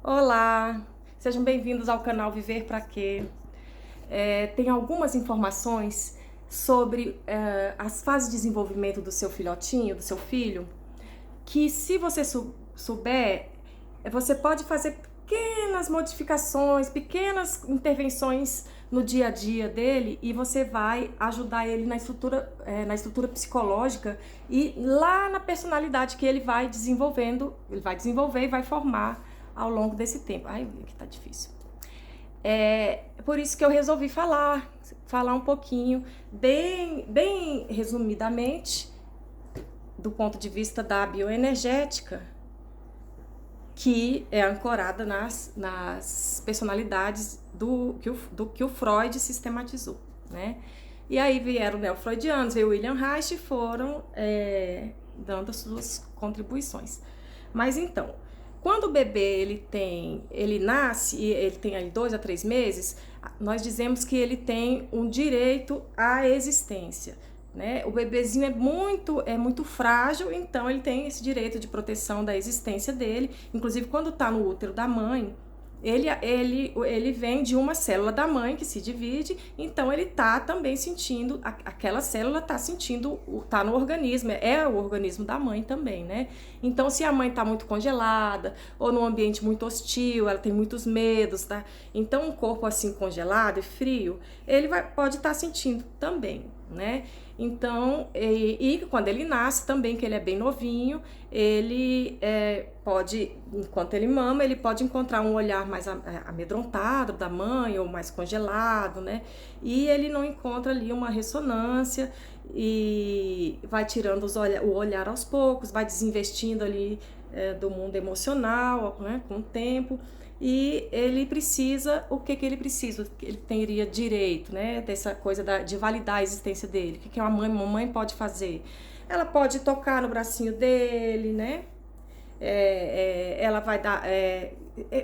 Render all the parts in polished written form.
Olá, sejam bem-vindos ao canal Viver Pra Quê. Tem algumas informações sobre as fases de desenvolvimento do seu filhotinho, do seu filho, que se você souber, você pode fazer pequenas modificações, pequenas intervenções no dia a dia dele e você vai ajudar ele na estrutura psicológica e lá na personalidade que ele vai desenvolver e vai formar ao longo desse tempo. Ai, aqui tá difícil. É por isso que eu resolvi falar um pouquinho, bem resumidamente, do ponto de vista da bioenergética, que é ancorada nas personalidades do que o Freud sistematizou, né? E aí vieram neofreudianos, veio o William Reich e foram dando as suas contribuições. Mas então, quando o bebê ele nasce e ele tem aí 2 a 3 meses, nós dizemos que ele tem um direito à existência, né? O bebezinho é muito frágil, então ele tem esse direito de proteção da existência dele. Inclusive, quando está no útero da mãe, ele vem de uma célula da mãe que se divide, então ele tá também sentindo, aquela célula tá sentindo, tá no organismo, é o organismo da mãe também, né? Então, se a mãe tá muito congelada, ou num ambiente muito hostil, ela tem muitos medos, tá? Então, um corpo assim congelado e frio, pode estar sentindo também, né? Então, e quando ele nasce também, que ele é bem novinho, ele pode, enquanto ele mama, ele pode encontrar um olhar mais amedrontado da mãe ou mais congelado, né? E ele não encontra ali uma ressonância e vai tirando o olhar aos poucos, vai desinvestindo ali do mundo emocional, né, com o tempo. E ele precisa, o que ele precisa? Ele teria direito, né, dessa coisa de validar a existência dele. O que a mamãe pode fazer? Ela pode tocar no bracinho dele, né? Ela vai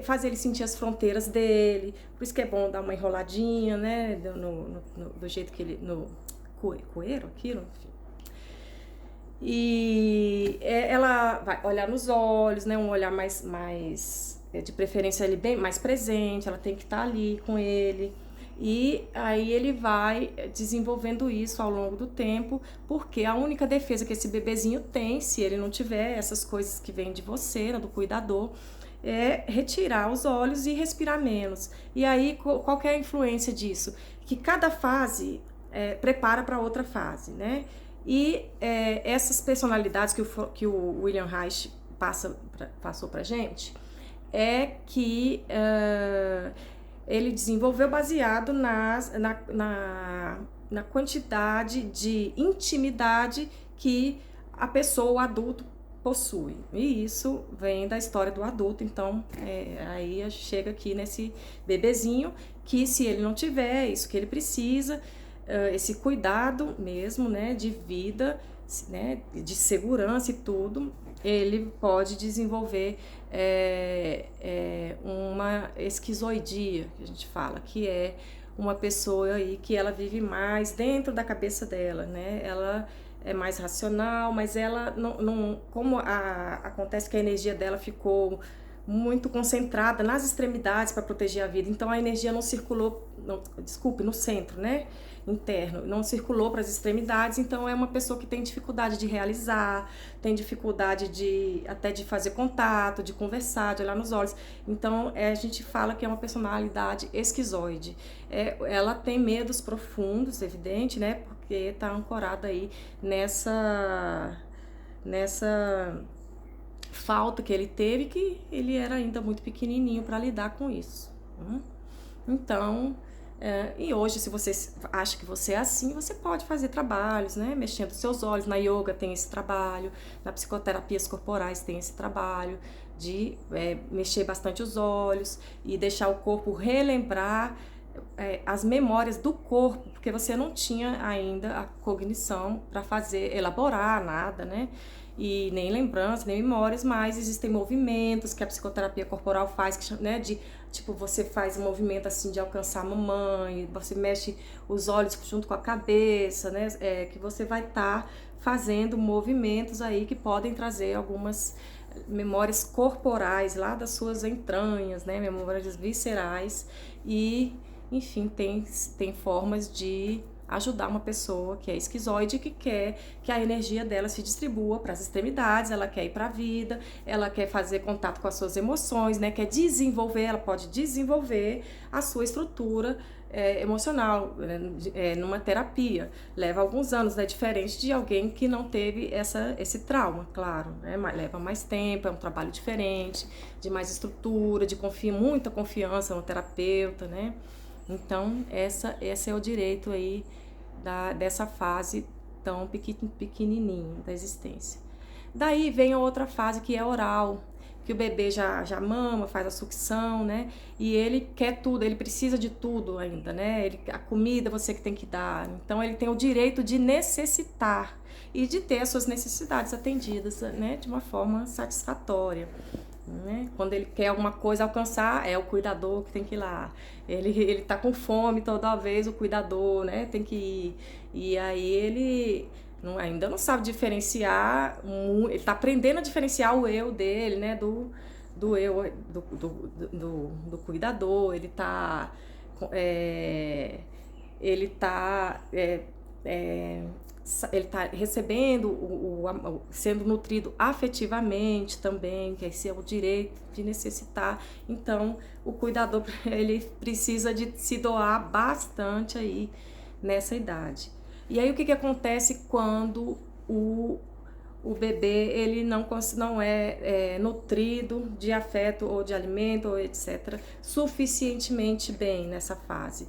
fazer ele sentir as fronteiras dele. Por isso que é bom dar uma enroladinha, né? Do jeito que ele... No coeiro, aquilo, enfim. E ela vai olhar nos olhos, né? Um olhar mais de preferência ele bem mais presente, ela tem que estar ali com ele. E aí ele vai desenvolvendo isso ao longo do tempo, porque a única defesa que esse bebezinho tem, se ele não tiver essas coisas que vêm de você, né, do cuidador, é retirar os olhos e respirar menos. E aí qual que é a influência disso? Que cada fase prepara para outra fase, né? E essas personalidades que o William Reich passou pra gente, é que ele desenvolveu baseado na quantidade de intimidade que a pessoa, o adulto, possui. E isso vem da história do adulto, então aí chega aqui nesse bebezinho, que se ele não tiver isso que ele precisa, esse cuidado mesmo, né, de vida, né, de segurança e tudo, ele pode desenvolver uma esquizoidia, que a gente fala, que é uma pessoa aí que ela vive mais dentro da cabeça dela, né? Ela é mais racional, mas ela não como acontece que a energia dela ficou muito concentrada nas extremidades para proteger a vida, então a energia não circulou, no centro, né, interno, não circulou para as extremidades, então é uma pessoa que tem dificuldade de realizar, tem dificuldade até de fazer contato, de conversar, de olhar nos olhos, então a gente fala que é uma personalidade esquizoide. Ela tem medos profundos, evidente, né, porque está ancorada aí nessa falta que ele teve, que ele era ainda muito pequenininho para lidar com isso. Então, e hoje, se você acha que você é assim, você pode fazer trabalhos, né? Mexendo seus olhos. Na yoga tem esse trabalho, na psicoterapias corporais tem esse trabalho de mexer bastante os olhos e deixar o corpo relembrar as memórias do corpo, porque você não tinha ainda a cognição para elaborar nada, né? E nem lembranças, nem memórias, mas existem movimentos que a psicoterapia corporal faz, né, tipo, você faz um movimento assim de alcançar a mamãe, você mexe os olhos junto com a cabeça, né, que você vai estar fazendo movimentos aí que podem trazer algumas memórias corporais lá das suas entranhas, né, memórias viscerais e, enfim, tem formas de ajudar uma pessoa que é esquizoide, que quer que a energia dela se distribua para as extremidades, ela quer ir para a vida, ela quer fazer contato com as suas emoções, né? Quer desenvolver, ela pode desenvolver a sua estrutura emocional numa terapia. Leva alguns anos, né? Diferente de alguém que não teve esse trauma, claro, né? Leva mais tempo, é um trabalho diferente, de mais estrutura, de muita confiança no terapeuta, né? Então, esse é o direito aí dessa fase tão pequenininho da existência. Daí vem a outra fase que é oral, que o bebê já mama, faz a sucção, né? E ele quer tudo, ele precisa de tudo ainda, né? A comida você que tem que dar. Então, ele tem o direito de necessitar e de ter as suas necessidades atendidas, né? De uma forma satisfatória. Né? Quando ele quer alguma coisa alcançar, é o cuidador que tem que ir lá. Ele tá com fome toda vez, o cuidador, né, tem que ir. E aí ele ainda não sabe diferenciar, ele tá aprendendo a diferenciar o eu dele, né, do eu do cuidador. Ele tá ele tá ele está recebendo, sendo nutrido afetivamente também, que esse é o direito de necessitar. Então, o cuidador, ele precisa de se doar bastante aí nessa idade. E aí, o que acontece quando o bebê ele não é nutrido de afeto ou de alimento, ou etc., suficientemente bem nessa fase?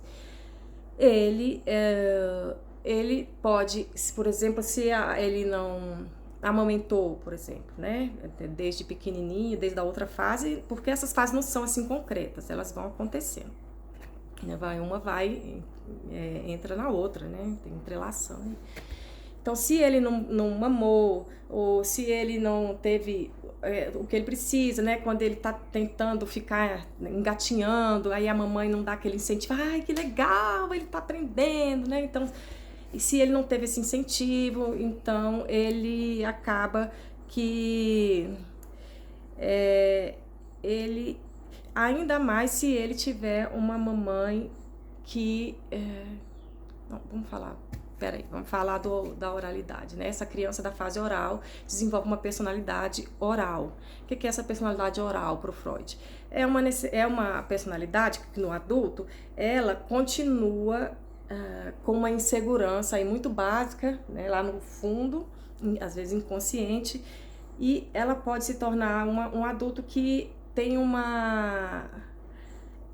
Ele pode, por exemplo, se ele não amamentou, por exemplo, né, desde pequenininho, desde a outra fase, porque essas fases não são assim concretas, elas vão acontecendo. Uma entra na outra, né, tem entrelação. Então, se ele não mamou, ou se ele não teve o que ele precisa, né? Quando ele tá tentando ficar engatinhando, aí a mamãe não dá aquele incentivo, ai, que legal, ele tá aprendendo, né? Então, e se ele não teve esse incentivo, então ele acaba que ele, ainda mais se ele tiver uma mamãe que não, vamos falar da oralidade, né? Essa criança da fase oral desenvolve uma personalidade oral. O que é essa personalidade oral para o Freud? É uma personalidade que no adulto, ela continua com uma insegurança aí muito básica, né? Lá no fundo, às vezes inconsciente, e ela pode se tornar um adulto que tem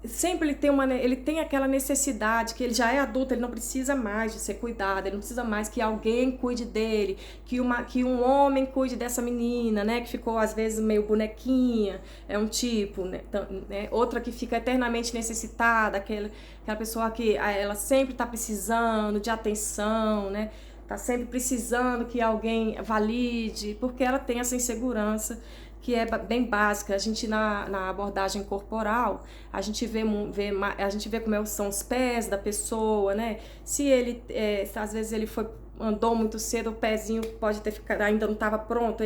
sempre ele tem aquela necessidade, que ele já é adulto, ele não precisa mais de ser cuidado, ele não precisa mais que alguém cuide dele, que um homem cuide dessa menina, né, que ficou às vezes meio bonequinha, é um tipo, né, outra que fica eternamente necessitada, aquela pessoa que ela sempre está precisando de atenção, né, tá sempre precisando que alguém valide, porque ela tem essa insegurança que é bem básica. A gente na abordagem corporal, a gente vê como são os pés da pessoa, né? Se ele, às vezes ele andou muito cedo, o pezinho pode ter ficado, ainda não estava pronto,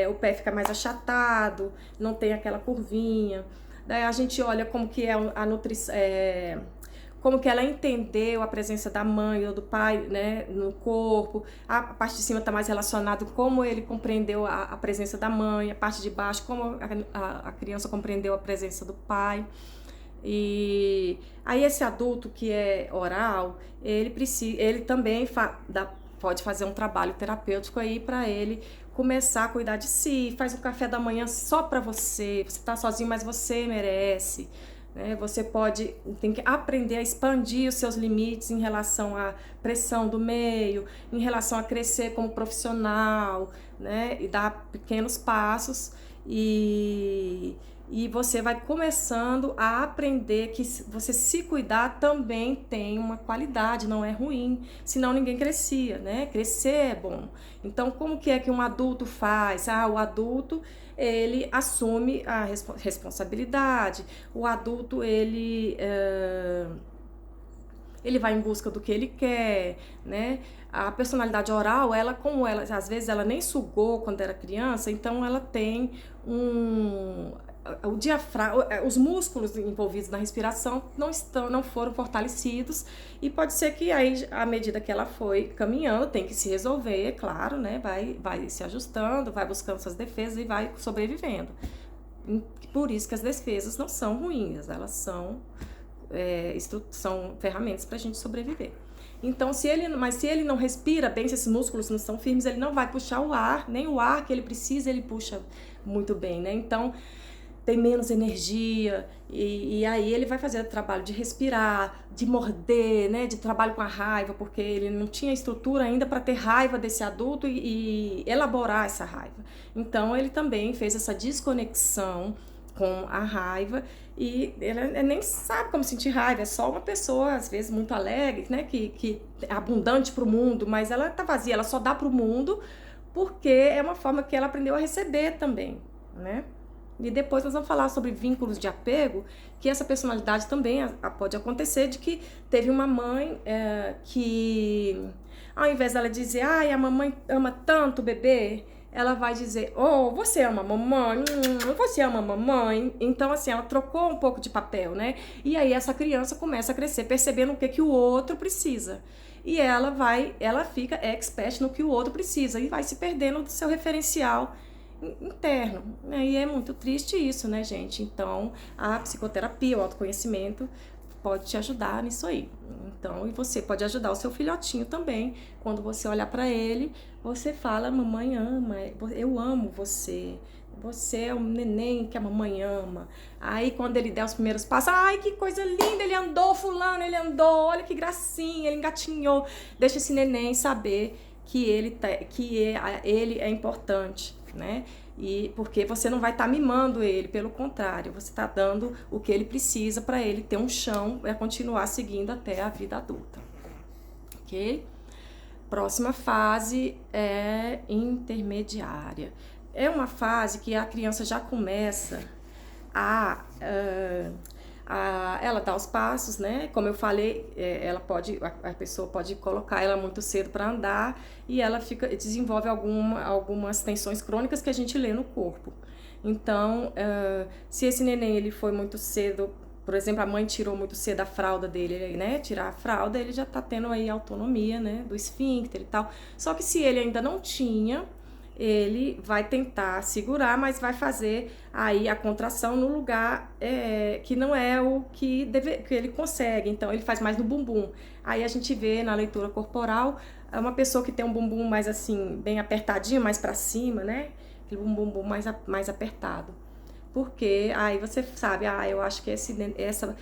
o pé fica mais achatado, não tem aquela curvinha. Daí a gente olha como que é a nutrição, como que ela entendeu a presença da mãe ou do pai, né, no corpo. A parte de cima está mais relacionado com como ele compreendeu a presença da mãe, a parte de baixo, como a criança compreendeu a presença do pai. E aí esse adulto que é oral, ele também pode fazer um trabalho terapêutico aí para ele começar a cuidar de si, faz um café da manhã só para você tá sozinho, mas você merece. Você tem que aprender a expandir os seus limites em relação à pressão do meio, em relação a crescer como profissional, né? E dar pequenos passos e você vai começando a aprender que você se cuidar também tem uma qualidade, não é ruim, senão ninguém crescia, né? Crescer é bom. Então, como que é que um adulto faz? O adulto, ele assume a responsabilidade, o adulto, ele ele vai em busca do que ele quer, né? A personalidade oral, ela, como ela, às vezes ela nem sugou quando era criança, então ela tem o diafragma, os músculos envolvidos na respiração não foram fortalecidos, e pode ser que aí, à medida que ela foi caminhando, tem que se resolver, claro, né? Vai se ajustando, vai buscando suas defesas e vai sobrevivendo. Por isso que as defesas não são ruins, elas são ferramentas para a gente sobreviver. Então, se ele não respira bem, se esses músculos não estão firmes, ele não vai puxar o ar, nem o ar que ele precisa, ele puxa muito bem, né? Então, tem menos energia, e aí ele vai fazer o trabalho de respirar, de morder, né? De trabalho com a raiva, porque ele não tinha estrutura ainda para ter raiva desse adulto e elaborar essa raiva. Então, ele também fez essa desconexão com a raiva, e ele nem sabe como sentir raiva, é só uma pessoa, às vezes, muito alegre, né, que é abundante para o mundo, mas ela tá vazia, ela só dá para o mundo porque é uma forma que ela aprendeu a receber também, né? E depois nós vamos falar sobre vínculos de apego, que essa personalidade também pode acontecer, de que teve uma mãe que, ao invés dela dizer, ai, a mamãe ama tanto o bebê, ela vai dizer, oh, você ama a mamãe, você ama a mamãe. Então, assim, ela trocou um pouco de papel, né? E aí essa criança começa a crescer percebendo o que o outro precisa. E ela fica expert no que o outro precisa e vai se perdendo do seu referencial interno, né? E é muito triste isso, né, gente? Então, a psicoterapia, o autoconhecimento pode te ajudar nisso aí. Então, e você pode ajudar o seu filhotinho também. Quando você olhar para ele, você fala, mamãe ama, eu amo você. Você é um neném que a mamãe ama. Aí, quando ele der os primeiros passos, ai, que coisa linda, ele andou, fulano, ele andou, olha que gracinha, ele engatinhou. Deixa esse neném saber que ele é importante, né? E porque você não vai estar mimando ele, pelo contrário, você está dando o que ele precisa para ele ter um chão para continuar seguindo até a vida adulta, ok? Próxima fase é intermediária. É uma fase que a criança já começa ela dá os passos, né? Como eu falei, a pessoa pode colocar ela muito cedo para andar e ela desenvolve algumas tensões crônicas que a gente lê no corpo. Então, se esse neném ele foi muito cedo, por exemplo, a mãe tirou muito cedo a fralda dele, né? Tirar a fralda, ele já tá tendo aí autonomia, né? Do esfíncter e tal. Só que se ele ainda não tinha, ele vai tentar segurar, mas vai fazer aí a contração no lugar que não é o que ele consegue. Então, ele faz mais no bumbum. Aí a gente vê na leitura corporal uma pessoa que tem um bumbum mais assim, bem apertadinho, mais para cima, né? Aquele bumbum mais apertado. Porque aí você sabe, eu acho que essa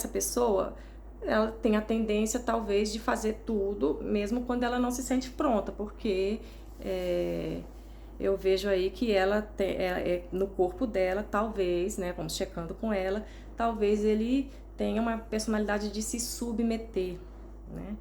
pessoa, ela tem a tendência, talvez, de fazer tudo, mesmo quando ela não se sente pronta, porque eu vejo aí que ela no corpo dela, talvez, né, vamos checando com ela, talvez ele tenha uma personalidade de se submeter, né?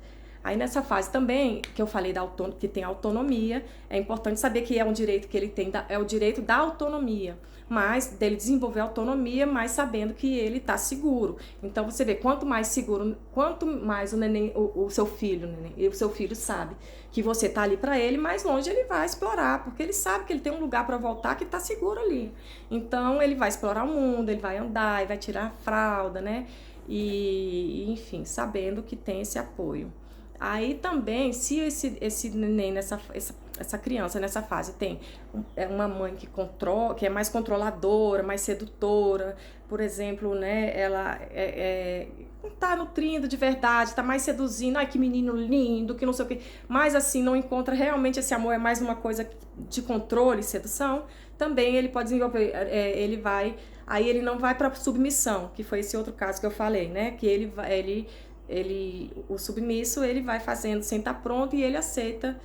Aí nessa fase também, que eu falei que tem autonomia, é importante saber que é um direito que ele tem, é o direito da autonomia, mas dele desenvolver autonomia, mas sabendo que ele está seguro. Então você vê, quanto mais seguro, quanto mais o neném, o seu filho, e o seu filho sabe que você está ali para ele, mais longe ele vai explorar, porque ele sabe que ele tem um lugar para voltar que está seguro ali. Então ele vai explorar o mundo, ele vai andar, ele vai tirar a fralda, né? E enfim, sabendo que tem esse apoio. Aí também, se esse neném, essa criança nessa fase tem uma mãe que é mais controladora, mais sedutora, por exemplo, né, ela não tá nutrindo de verdade, tá mais seduzindo, ai que menino lindo, que não sei o que, mas assim, não encontra realmente esse amor, é mais uma coisa de controle e sedução, também ele pode desenvolver, aí ele não vai pra submissão, que foi esse outro caso que eu falei, né, que o submisso, ele vai fazendo sem estar pronto e ele aceita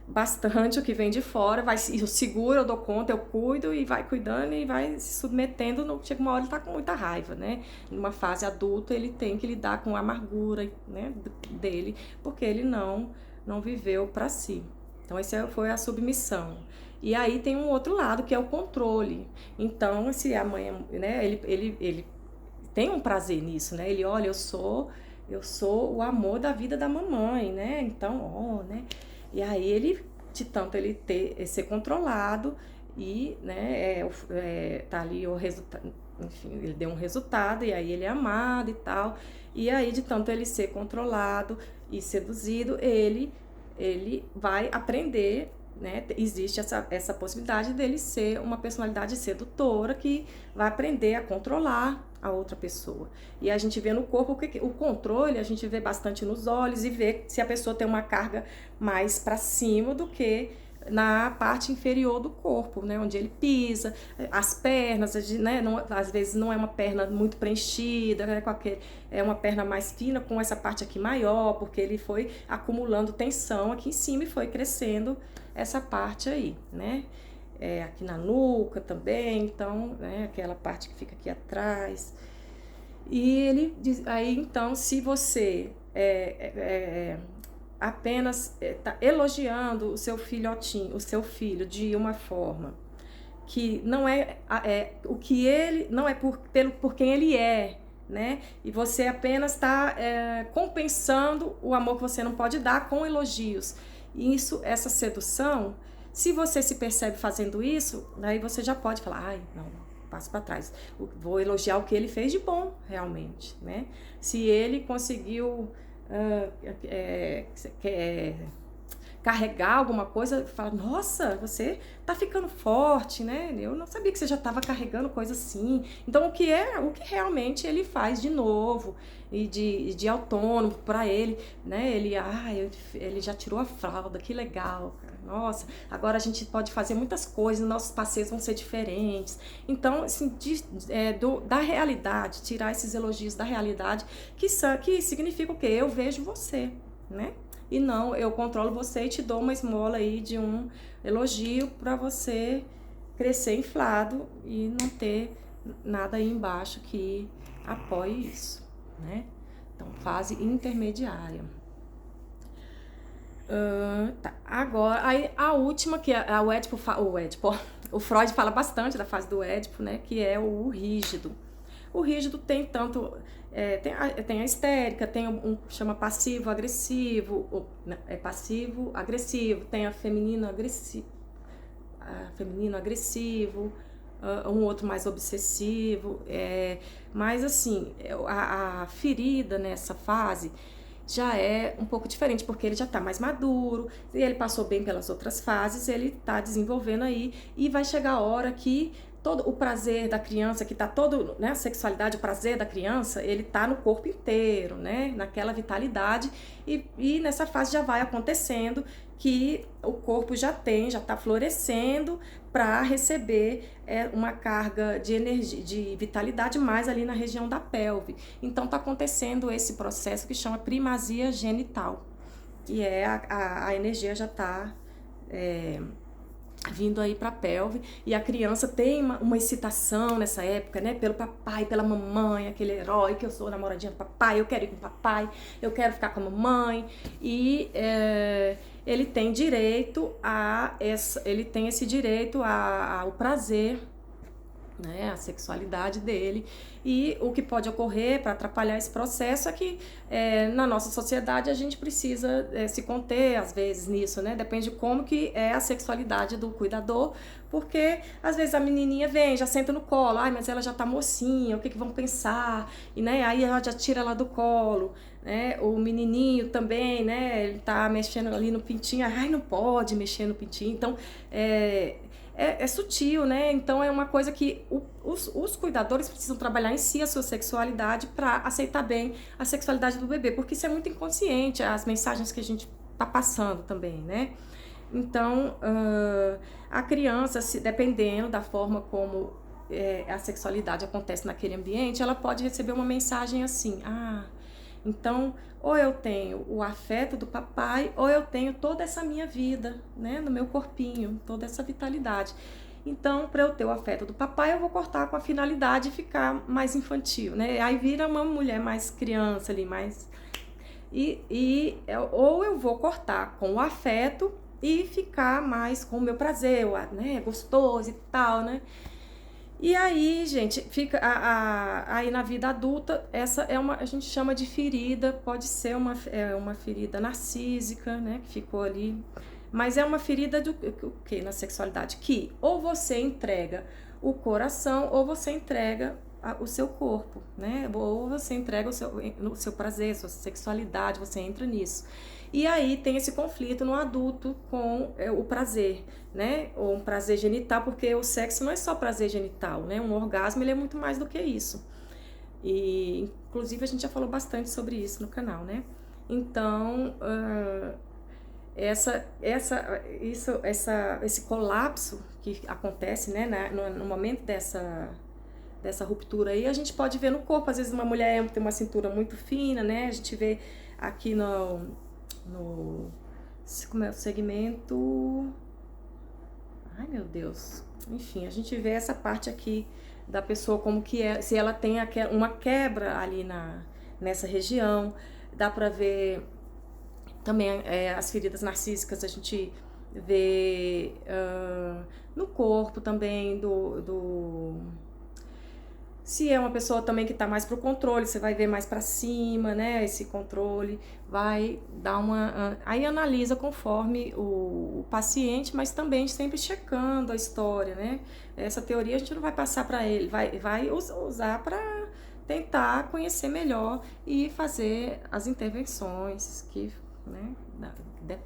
bastante o que vem de fora, eu seguro, eu dou conta, eu cuido e vai cuidando e vai se submetendo, chega uma hora ele tá com muita raiva, né? Numa fase adulta ele tem que lidar com a amargura, né, dele, porque ele não viveu para si. Então essa foi a submissão. E aí tem um outro lado que é o controle. Então se a mãe, né, ele tem um prazer nisso, né? Ele olha, eu sou eu sou o amor da vida da mamãe, né? Então, né? E aí ele, de tanto ele ser controlado e, né, tá ali o resultado, enfim, ele deu um resultado e aí ele é amado e tal. E aí, de tanto ele ser controlado e seduzido, ele vai aprender, né? Existe essa possibilidade dele ser uma personalidade sedutora que vai aprender a controlar a outra pessoa. E a gente vê no corpo o controle, a gente vê bastante nos olhos e vê se a pessoa tem uma carga mais para cima do que na parte inferior do corpo, né, onde ele pisa, as pernas, né, não, às vezes não é uma perna muito preenchida, né, é uma perna mais fina com essa parte aqui maior, porque ele foi acumulando tensão aqui em cima e foi crescendo essa parte aí, né, aqui na nuca também, então, né, aquela parte que fica aqui atrás. E ele diz, aí então, se você apenas está elogiando o seu filhotinho, o seu filho de uma forma que não o que ele não é por quem ele é, né? E você apenas está compensando o amor que você não pode dar com elogios. E essa sedução, se você se percebe fazendo isso, aí você já pode falar, ai, não, passo para trás. Vou elogiar o que ele fez de bom, realmente, né? Se ele conseguiu carregar alguma coisa, fala, nossa, você tá ficando forte, né? Eu não sabia que você já estava carregando coisa assim. Então, o que realmente ele faz de novo e de autônomo para ele, né? Ele já tirou a fralda, que legal, cara. Nossa, agora a gente pode fazer muitas coisas, nossos passeios vão ser diferentes. Então, assim, da realidade, tirar esses elogios da realidade, que significa o quê? Eu vejo você, né? E não, eu controlo você e te dou uma esmola aí de um elogio para você crescer inflado e não ter nada aí embaixo que apoie isso, né? Então, fase intermediária. Tá. Agora, aí a última, que é o Freud fala bastante da fase do Édipo, né? Que é o rígido. O rígido tem tanto... tem a histérica, tem chama passivo-agressivo, passivo-agressivo, tem a feminino-agressivo, um outro mais obsessivo, mas assim, a ferida nessa fase já é um pouco diferente, porque ele já está mais maduro, e ele passou bem pelas outras fases, ele está desenvolvendo aí, e vai chegar a hora que todo o prazer da criança, que tá todo, né, a sexualidade, o prazer da criança, ele tá no corpo inteiro, né, naquela vitalidade, e nessa fase já vai acontecendo que o corpo já tá florescendo para receber uma carga de energia, de vitalidade mais ali na região da pelve. Então tá acontecendo esse processo que chama primazia genital, que é a energia já tá vindo aí pra pelve, e a criança tem uma excitação nessa época, né, pelo papai, pela mamãe, aquele herói que eu sou namoradinha do papai, eu quero ir com o papai, eu quero ficar com a mamãe, e ele tem direito esse direito ao prazer, né, a sexualidade dele, e o que pode ocorrer para atrapalhar esse processo é que na nossa sociedade a gente precisa se conter às vezes nisso, né, depende de como que é a sexualidade do cuidador, porque às vezes a menininha vem, já senta no colo, ai, mas ela já tá mocinha, o que vão pensar, e né, aí ela já tira ela do colo, né, o menininho também, né, ele tá mexendo ali no pintinho, ai, não pode mexer no pintinho, então é sutil, né? Então é uma coisa que os cuidadores precisam trabalhar em si a sua sexualidade para aceitar bem a sexualidade do bebê, porque isso é muito inconsciente, as mensagens que a gente tá passando também, né? Então, a criança, dependendo da forma como a sexualidade acontece naquele ambiente, ela pode receber uma mensagem assim, então, ou eu tenho o afeto do papai, ou eu tenho toda essa minha vida, né, no meu corpinho, toda essa vitalidade. Então, para eu ter o afeto do papai, eu vou cortar com a finalidade de ficar mais infantil, né? Aí vira uma mulher mais criança ali, mais... ou eu vou cortar com o afeto e ficar mais com o meu prazer, né, gostoso e tal, né? E aí, gente, fica aí na vida adulta, essa é a gente chama de ferida, pode ser uma ferida narcísica, né, que ficou ali, mas é uma ferida do que na sexualidade? Que ou você entrega o coração ou você entrega o seu corpo, né? Ou você entrega o seu prazer, a sua sexualidade, você entra nisso. E aí tem esse conflito no adulto com o prazer, né? Ou um prazer genital, porque o sexo não é só prazer genital, né? Um orgasmo ele é muito mais do que isso. E inclusive a gente já falou bastante sobre isso no canal, né? Então, esse colapso que acontece, né, no momento dessa ruptura aí, a gente pode ver no corpo. Às vezes uma mulher tem uma cintura muito fina, né? A gente vê aqui como é o segmento. Ai, meu Deus. Enfim, a gente vê essa parte aqui da pessoa como que é, se ela tem uma quebra ali nessa região. Dá pra ver também as feridas narcísicas, a gente vê no corpo também se é uma pessoa também que está mais pro controle, você vai ver mais para cima, né? Esse controle vai dar aí analisa conforme o paciente, mas também sempre checando a história, né? Essa teoria a gente não vai passar para ele, vai usar para tentar conhecer melhor e fazer as intervenções que, né,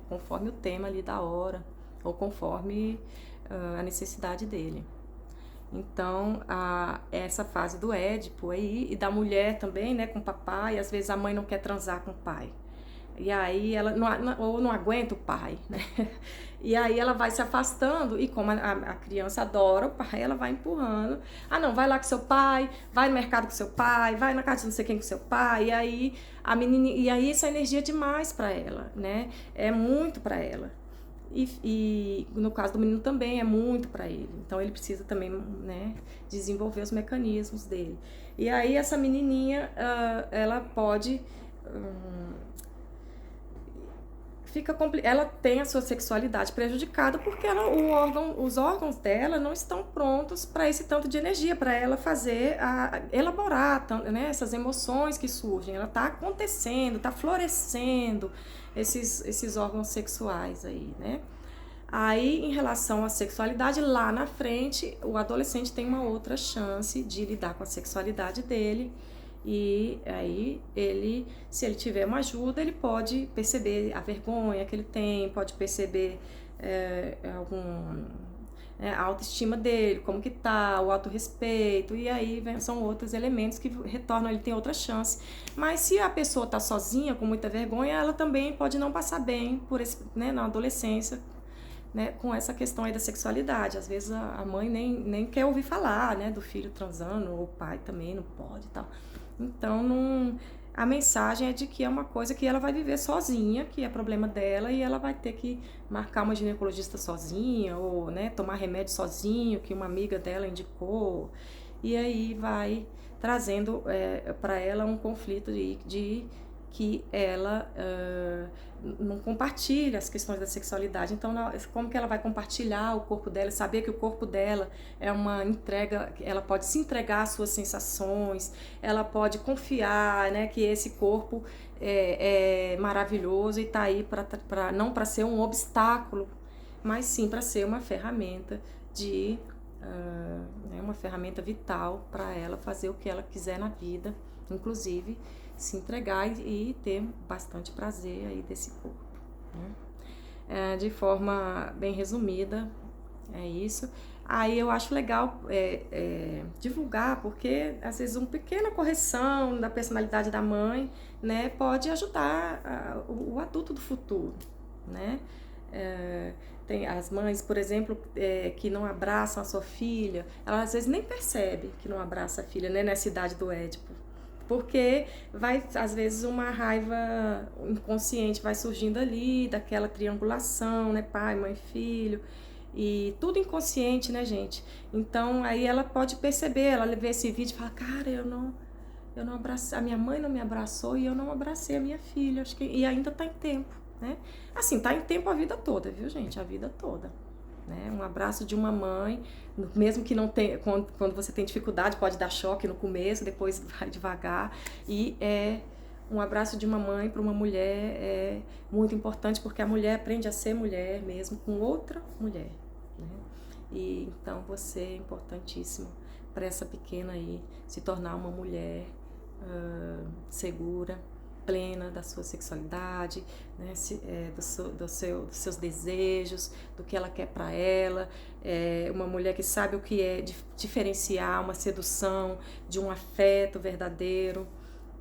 conforme o tema ali da hora ou conforme a necessidade dele. Então, essa fase do Édipo aí, e da mulher também, né, com o papai, às vezes a mãe não quer transar com o pai. E aí ela ou não aguenta o pai, né? E aí ela vai se afastando, e como a criança adora o pai, ela vai empurrando. Ah, não, vai lá com seu pai, vai no mercado com seu pai, vai na casa de não sei quem com seu pai. E aí a menina, e aí essa energia é demais para ela, né? É muito para ela. E no caso do menino também é muito para ele. Então ele precisa também, né, desenvolver os mecanismos dele. E aí essa menininha, ela pode ela tem a sua sexualidade prejudicada porque os órgãos dela não estão prontos para esse tanto de energia, para ela fazer, elaborar, né, essas emoções que surgem. Ela está acontecendo, está florescendo esses órgãos sexuais aí, né? Aí, em relação à sexualidade, lá na frente, o adolescente tem uma outra chance de lidar com a sexualidade dele. E aí, se ele tiver uma ajuda, ele pode perceber a vergonha que ele tem, pode perceber a autoestima dele, como que tá, o autorrespeito, e aí são outros elementos que retornam, ele tem outra chance. Mas se a pessoa tá sozinha, com muita vergonha, ela também pode não passar bem por né, na adolescência, né, com essa questão aí da sexualidade. Às vezes a mãe nem quer ouvir falar, né, do filho transando, ou o pai também não pode e tal. Então, a mensagem é de que é uma coisa que ela vai viver sozinha, que é problema dela, e ela vai ter que marcar uma ginecologista sozinha, ou, né, tomar remédio sozinho, que uma amiga dela indicou, e aí vai trazendo para ela um conflito de que ela não compartilha as questões da sexualidade. Então, como que ela vai compartilhar o corpo dela, saber que o corpo dela é uma entrega, ela pode se entregar às suas sensações, ela pode confiar, né, que esse corpo é maravilhoso e está aí não para ser um obstáculo, mas sim para ser uma ferramenta uma ferramenta vital para ela fazer o que ela quiser na vida, inclusive se entregar e ter bastante prazer aí desse corpo, né? De forma bem resumida, é isso. Aí eu acho legal divulgar, porque às vezes uma pequena correção da personalidade da mãe, né, pode ajudar o adulto do futuro, né? Tem as mães, por exemplo, que não abraçam a sua filha, ela às vezes nem percebe que não abraça a filha, né, nessa idade do Édipo. Porque vai, às vezes, uma raiva inconsciente vai surgindo ali, daquela triangulação, né? Pai, mãe, filho, e tudo inconsciente, né, gente? Então, aí ela pode perceber, ela vê esse vídeo e fala, cara, eu não abracei, a minha mãe não me abraçou e eu não abracei a minha filha, acho que, e ainda tá em tempo, né? Assim, tá em tempo a vida toda, viu, gente? A vida toda, né? Um abraço de uma mãe, mesmo que não tenha, quando você tem dificuldade, pode dar choque no começo, depois vai devagar. E um abraço de uma mãe para uma mulher é muito importante, porque a mulher aprende a ser mulher mesmo com outra mulher, né? E então você é importantíssimo para essa pequena aí se tornar uma mulher segura, plena da sua sexualidade, né? Dos seus desejos, do que ela quer para ela, uma mulher que sabe o que é diferenciar uma sedução de um afeto verdadeiro,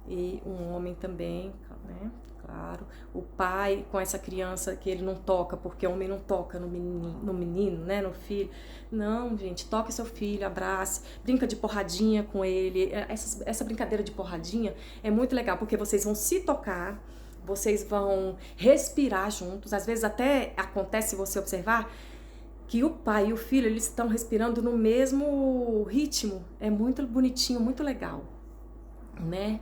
e um homem também, né? Claro, o pai com essa criança que ele não toca, porque o homem não toca no menino, né, no filho. Não, gente, toque seu filho, abrace, brinca de porradinha com ele. Essa brincadeira de porradinha é muito legal, porque vocês vão se tocar, vocês vão respirar juntos. Às vezes até acontece, se você observar, que o pai e o filho, eles estão respirando no mesmo ritmo. É muito bonitinho, muito legal, né?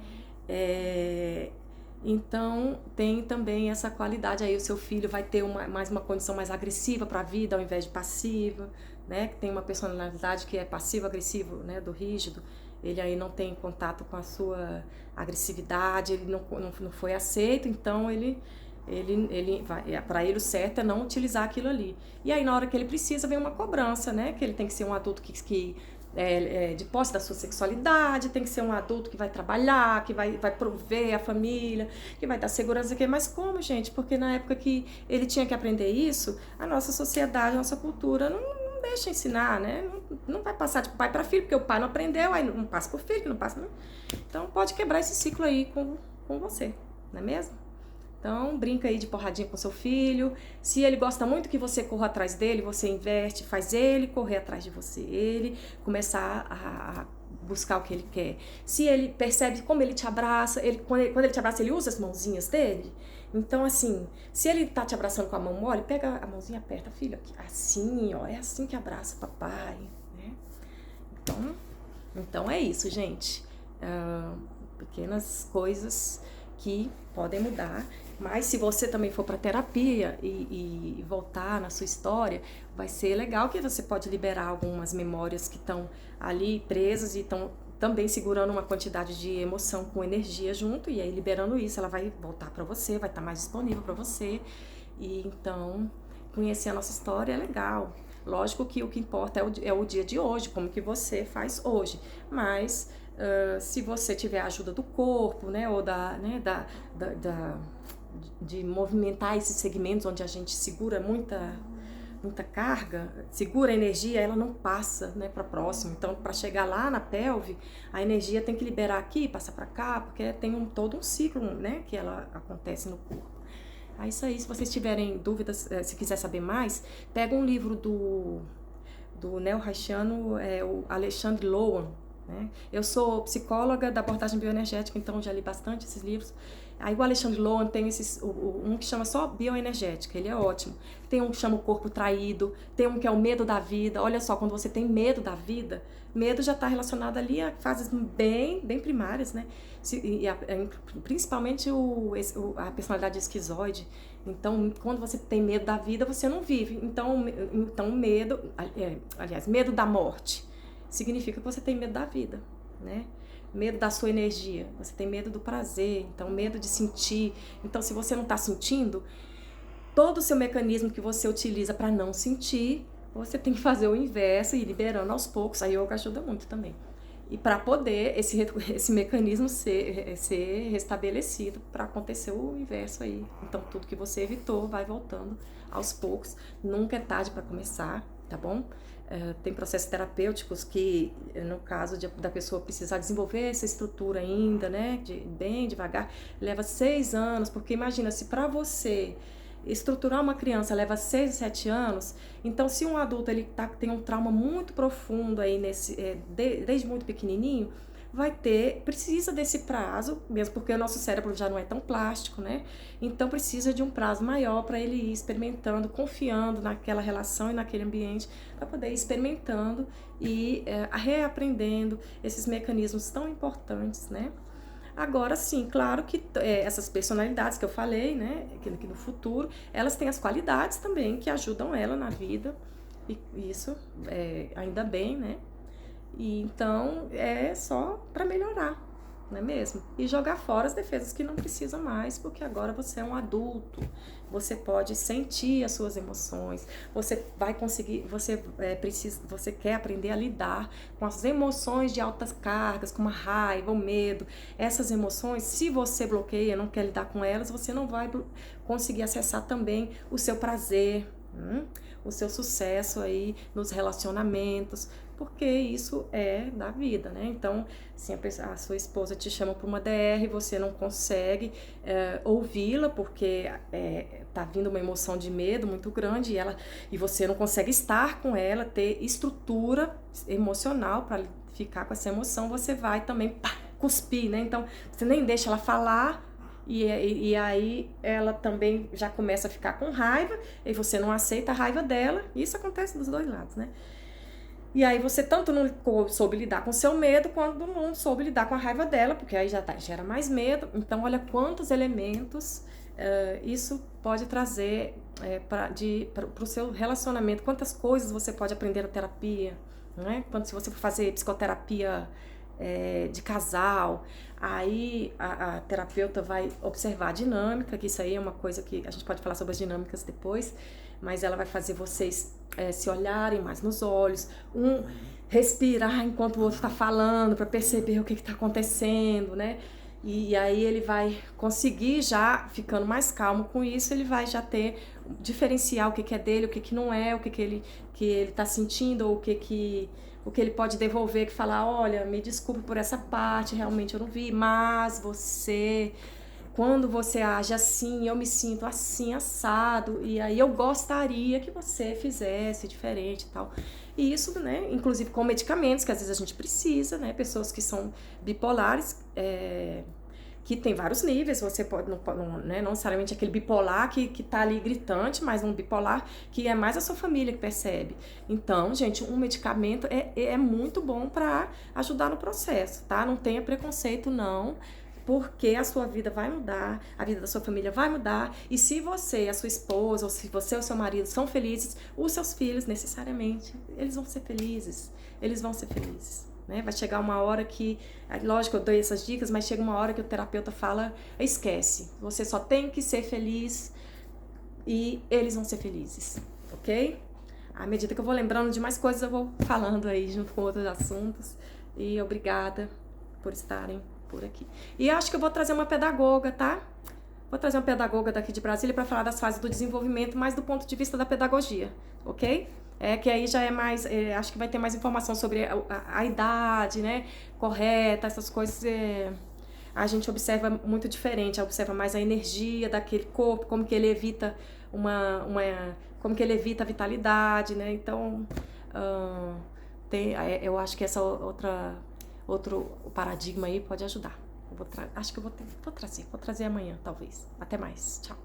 Então tem também essa qualidade aí, o seu filho vai ter mais uma condição mais agressiva para a vida ao invés de passiva, né? Que tem uma personalidade que é passivo-agressivo, né? Do rígido, ele aí não tem contato com a sua agressividade, ele não foi aceito, então ele vai, para ele o certo é não utilizar aquilo ali. E aí na hora que ele precisa vem uma cobrança, né? Que ele tem que ser um adulto que de posse da sua sexualidade, tem que ser um adulto que vai trabalhar, que vai prover a família, que vai dar segurança aqui. Mas como, gente? Porque na época que ele tinha que aprender isso, a nossa sociedade, a nossa cultura não deixa ensinar, né? Não vai passar de pai para filho, porque o pai não aprendeu, aí não passa pro filho, que não passa. Não. Então pode quebrar esse ciclo aí com você, não é mesmo? Então, brinca aí de porradinha com seu filho. Se ele gosta muito que você corra atrás dele, você investe, faz ele correr atrás de você. Ele começar a buscar o que ele quer. Se ele percebe como ele te abraça, quando ele te abraça, ele usa as mãozinhas dele. Então, assim, se ele tá te abraçando com a mão mole, pega a mãozinha, aperta, filho, aqui, assim, ó, é assim que abraça papai, né? Então é isso, gente. Pequenas coisas que podem mudar, mas se você também for para terapia e voltar na sua história, vai ser legal que você pode liberar algumas memórias que estão ali presas e estão também segurando uma quantidade de emoção com energia junto, e aí liberando isso, ela vai voltar para você, vai estar mais disponível para você. E então, conhecer a nossa história é legal. Lógico que o que importa é o dia de hoje, como que você faz hoje, mas se você tiver a ajuda do corpo, né, ou de movimentar esses segmentos onde a gente segura muita carga, segura a energia, ela não passa, né, para próximo. Então, para chegar lá na pelve, a energia tem que liberar aqui, passar para cá, porque tem todo um ciclo, né, que ela acontece no corpo. É isso aí. Se vocês tiverem dúvidas, se quiser saber mais, pega um livro do neo-haitiano, o Alexandre Lowen, né? Eu sou psicóloga da abordagem bioenergética, então já li bastante esses livros. Aí o Alexandre Lowen tem um que chama só bioenergética, ele é ótimo. Tem um que chama o corpo traído, tem um que é o medo da vida. Olha só, quando você tem medo da vida, medo já está relacionado ali a fases bem primárias, né? Principalmente a personalidade esquizoide. Então, quando você tem medo da vida, você não vive. Então medo, aliás, medo da morte significa que você tem medo da vida, né? Medo da sua energia, você tem medo do prazer, então medo de sentir. Então, se você não está sentindo, todo o seu mecanismo que você utiliza para não sentir, você tem que fazer o inverso e ir liberando aos poucos. A yoga ajuda muito também. E para poder esse mecanismo ser restabelecido, para acontecer o inverso aí. Então, tudo que você evitou vai voltando aos poucos. Nunca é tarde para começar, tá bom? Tem processos terapêuticos que, no caso da pessoa precisar desenvolver essa estrutura ainda, né, bem devagar, leva 6 anos, porque imagina, se para você estruturar uma criança leva 6, 7 anos, então se um adulto tem um trauma muito profundo aí desde muito pequenininho, precisa desse prazo, mesmo porque o nosso cérebro já não é tão plástico, né? Então precisa de um prazo maior para ele ir experimentando, confiando naquela relação e naquele ambiente, para poder ir experimentando e reaprendendo esses mecanismos tão importantes, né? Agora sim, claro que essas personalidades que eu falei, né, que no futuro, elas têm as qualidades também que ajudam ela na vida, E isso, ainda bem, né? E então é só para melhorar, não é mesmo? E jogar fora as defesas que não precisa mais, porque agora você é um adulto, você pode sentir as suas emoções, você vai conseguir, você quer aprender a lidar com as emoções de altas cargas, como a raiva, o medo. Essas emoções, se você bloqueia, não quer lidar com elas, você não vai conseguir acessar também o seu prazer, o seu sucesso aí nos relacionamentos, porque isso é da vida, né? Então, se a sua esposa te chama para uma DR, você não consegue ouvi-la porque tá vindo uma emoção de medo muito grande e você não consegue estar com ela, ter estrutura emocional para ficar com essa emoção, você vai também cuspir, né? Então, você nem deixa ela falar. E aí ela também já começa a ficar com raiva e você não aceita a raiva dela. Isso acontece dos dois lados, né? E aí você tanto não soube lidar com o seu medo, quanto não soube lidar com a raiva dela, porque aí já gera mais medo. Então olha quantos elementos isso pode trazer para o seu relacionamento, quantas coisas você pode aprender na terapia, né? Quando se você for fazer psicoterapia de casal, aí a terapeuta vai observar a dinâmica, que isso aí é uma coisa que a gente pode falar sobre as dinâmicas depois, mas ela vai fazer vocês se olharem mais nos olhos, respirar enquanto o outro está falando, para perceber o que está acontecendo, né? E aí ele vai conseguir, já ficando mais calmo com isso, ele vai já diferenciar o que é dele, o que não é, o que ele está sentindo, ou o que ele pode devolver, que falar, olha, me desculpe por essa parte, realmente eu não vi, mas quando você age assim, eu me sinto assim, assado, e aí eu gostaria que você fizesse diferente e tal. E isso, né, inclusive com medicamentos, que às vezes a gente precisa, né, pessoas que são bipolares, que tem vários níveis, você pode, não necessariamente aquele bipolar que tá ali gritante, mas um bipolar que é mais a sua família que percebe. Então, gente, um medicamento é muito bom para ajudar no processo, tá? Não tenha preconceito, não, porque a sua vida vai mudar, a vida da sua família vai mudar, e se você, a sua esposa, ou se você ou seu marido são felizes, os seus filhos, necessariamente, eles vão ser felizes, né? Vai chegar uma hora que, lógico, eu dou essas dicas, mas chega uma hora que o terapeuta fala, esquece, você só tem que ser feliz e eles vão ser felizes, ok? À medida que eu vou lembrando de mais coisas, eu vou falando aí junto com outros assuntos, e obrigada por estarem por aqui. E acho que eu vou trazer uma pedagoga, tá? Vou trazer uma pedagoga daqui de Brasília para falar das fases do desenvolvimento, mas do ponto de vista da pedagogia, ok? Que aí já é mais, acho que vai ter mais informação sobre a idade, né, correta, essas coisas, a gente observa muito diferente, observa mais a energia daquele corpo, como que ele evita como que ele evita a vitalidade, né, então, eu acho que essa outro paradigma aí pode ajudar. Acho que eu vou trazer amanhã, talvez. Até mais, tchau.